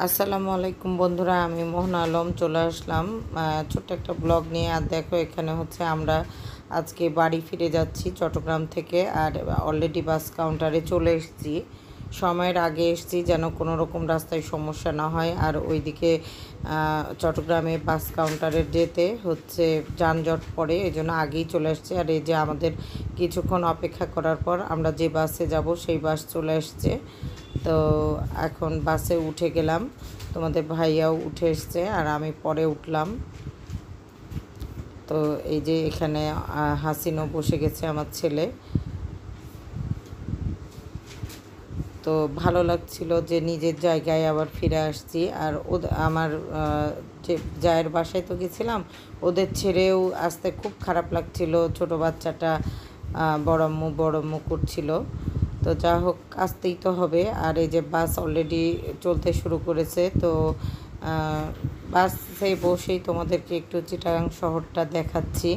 আসসালামু আলাইকুম বন্ধুরা, আমি মোহনা আলম চলে আসলাম ছোট্ট একটা ব্লগ নিয়ে। আর দেখো, এখানে হচ্ছে আমরা আজকে বাড়ি ফিরে যাচ্ছি চট্টগ্রাম থেকে। আর অলরেডি বাস কাউন্টারে চলে এসেছি, সময়ের আগে এসেছি যেন কোনো রকম রাস্তায় সমস্যা না হয়। আর ওইদিকে চট্টগ্রামে বাস কাউন্টারে যেতে হচ্ছে যানজট পড়ে, এই জন্য আগেই চলে এসছে। আর এই যে আমাদের কিছুক্ষণ অপেক্ষা করার পর আমরা যে বাসে যাব সেই বাস চলে এসছে। তো এখন বাসে উঠে গেলাম, তোমাদের ভাইয়াও উঠে এসছে আর আমি পরে উঠলাম। তো এই যে এখানে হাসিনও বসে গেছে, আমার ছেলে। তো ভালো লাগছিল যে নিজের জায়গায় আবার ফিরে আসছি। আর আমার যে জায়ের বাসায় তো গেছিলাম, ওদের ছেড়েও আসতে খুব খারাপ লাগছিল। ছোট বাচ্চাটা বড়াম্মু বড়াম্মু করছিল। তো যা হোক, আসতেই তো হবে। আর এই যে বাস অলরেডি চলতে শুরু করেছে। তো বাসে বসেই তোমাদেরকে একটু চিটাগাং শহরটা দেখাচ্ছি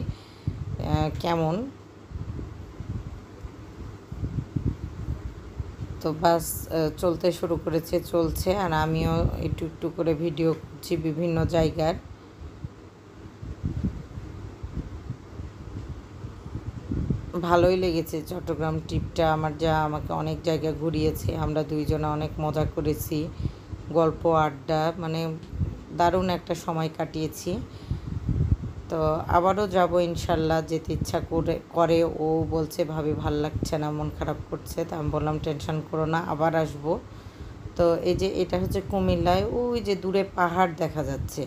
কেমন। তো বাস চলতে শুরু করেছে, চলছে। আর আমিও একটু একটু করে ভিডিও করছি বিভিন্ন জায়গার। ভালোই লেগেছে চট্টগ্রাম ট্রিপটা আমার, যা আমাকে অনেক জায়গা ঘুরিয়েছে। আমরা দুইজনে অনেক মজা করেছি, গল্প আড্ডা, মানে দারুণ একটা সময় কাটিয়েছি। তো আবারও যাব ইনশাল্লাহ, যেতে ইচ্ছা করে। ও বলছে ভাবি ভাল লাগছে না, মন খারাপ করছে। তা আমি বললাম টেনশন করো না, আবার আসবো। তো এই যে এটা হচ্ছে কুমিল্লায়, ওই যে দূরে পাহাড় দেখা যাচ্ছে।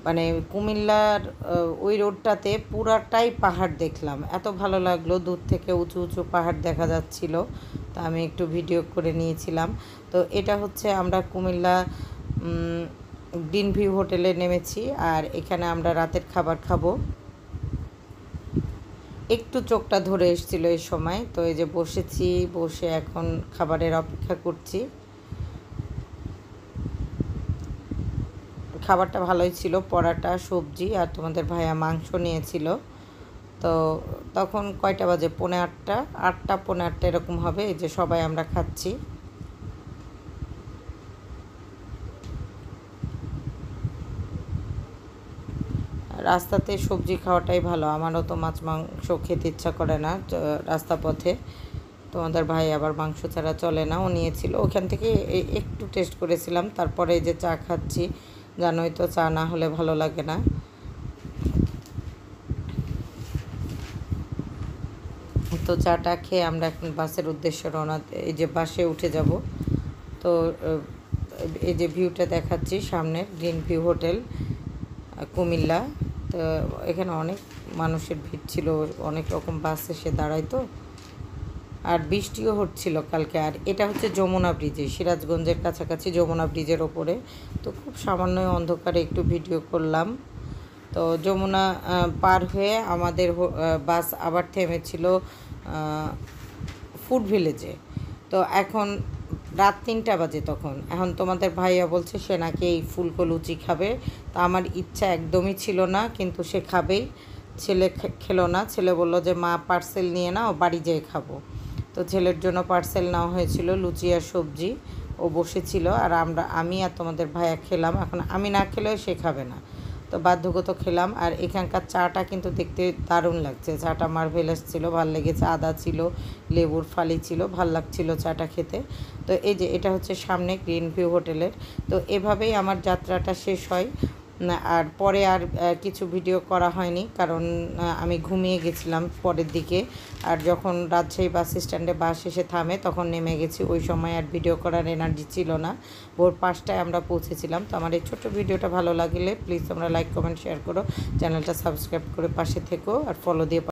মানে কুমিল্লার ওই রোডটাতে পুরাটাই পাহাড় দেখলাম, এত ভালো লাগলো। দূর থেকে উঁচু উঁচু পাহাড় দেখা যাচ্ছিল। তা আমি একটু ভিডিও করে নিয়েছিলাম। তো এটা হচ্ছে আমরা কুমিল্লা গ্রিন ভিউ হোটেলে নেমেছি। আর এখানে আমরা রাতের খাবার খাবো। একটু চোখটা ধরে এসেছিলো এই সময়। তো এই যে বসেছি, বসে এখন খাবারের অপেক্ষা করছি। খাবারটা ভালোই ছিল, পরাটা সবজি, আর তোমাদের ভাইয়া মাংস নিয়েছিল। তো তখন কয়টা বাজে, 8:30, 8টা 8:30 এরকম হবে। এই যে সবাই আমরা খাচ্ছি। রাস্তাতে সবজি খাওয়াটাই ভালো, আমারও তো মাছ মাংস খেতে ইচ্ছা করে না রাস্তা পথে। তোমাদের ভাই আবার মাংস ছাড়া চলে না, ও নিয়েছিল ওখান থেকে। একটু টেস্ট করেছিলাম, তারপরে এই যে চা খাচ্ছি। জানোই তো, চা না হলে ভালো লাগে না। তো চাটা খেয়ে আমরা এখন বাসের উদ্দেশ্যে রওনা। এই যে বাসে উঠে যাব। তো এই যে ভিউটা দেখাচ্ছি সামনের, গ্রিন ভিউ হোটেল কুমিল্লা। তো এখানে অনেক মানুষের ভিড় ছিল, অনেক রকম বাস এসে দাঁড়ায়। তো আর বৃষ্টিও হচ্ছিল কালকে। আর এটা হচ্ছে যমুনা ব্রিজে, সিরাজগঞ্জের কাছাকাছি যমুনা ব্রিজের ওপরে। তো খুব সামান্য অন্ধকারে একটু ভিডিও করলাম। তো যমুনা পার হয়ে আমাদের বাস আবার থেমেছিল ফুড ভিলেজে। তো এখন রাত 3টা বাজে তখন। এখন তোমাদের ভাইয়া বলছে সে নাকি এই ফুলকো লুচি খাবে। তো আমার ইচ্ছা একদমই ছিল না, কিন্তু সে খাবেই। ছেলে খেলো না, ছেলে বলল যে মা পার্সেল নিয়ে নাও, বাড়ি যেয়ে খাবো। তো ছেলের জন্য পার্সেল নেওয়া হয়েছিল, লুচি আর সবজি। ও বসেছিল আর আমি আর তোমাদের ভাইয়া খেলাম। এখন আমি না খেলেও সে খাবে না, তো বাধ্যগত খেলাম। আর এখানকার চাটা কিন্তু দেখতে দারুণ লাগছে, চাটা মার্ভেলাস ছিল, ভাল লেগেছে। আদা ছিল, লেবুর ফালি ছিল, ভাল লাগছিল চাটা খেতে। তো এই যে এটা হচ্ছে সামনে গ্রিন ভিউ হোটেলের। তো এভাবেই আমার যাত্রাটা শেষ হয়। আর পরে আর কিছু ভিডিও করা হয়নি, কারণ আমি ঘুমিয়ে গেছিলাম পরের দিকে। আর যখন রাজশাহী বাস স্ট্যান্ডে বাস এসে থামে তখন নেমে গেছি, ওই সময় আর ভিডিও করার এনার্জি ছিল না। ভোর 5টায় আমরা পৌঁছেছিলাম। তো আমার এই ছোট্ট ভিডিওটা ভালো লাগলে প্লিজ তোমরা লাইক কমেন্ট শেয়ার করো, চ্যানেলটা সাবস্ক্রাইব করে পাশে থেকো আর ফলো দিয়ে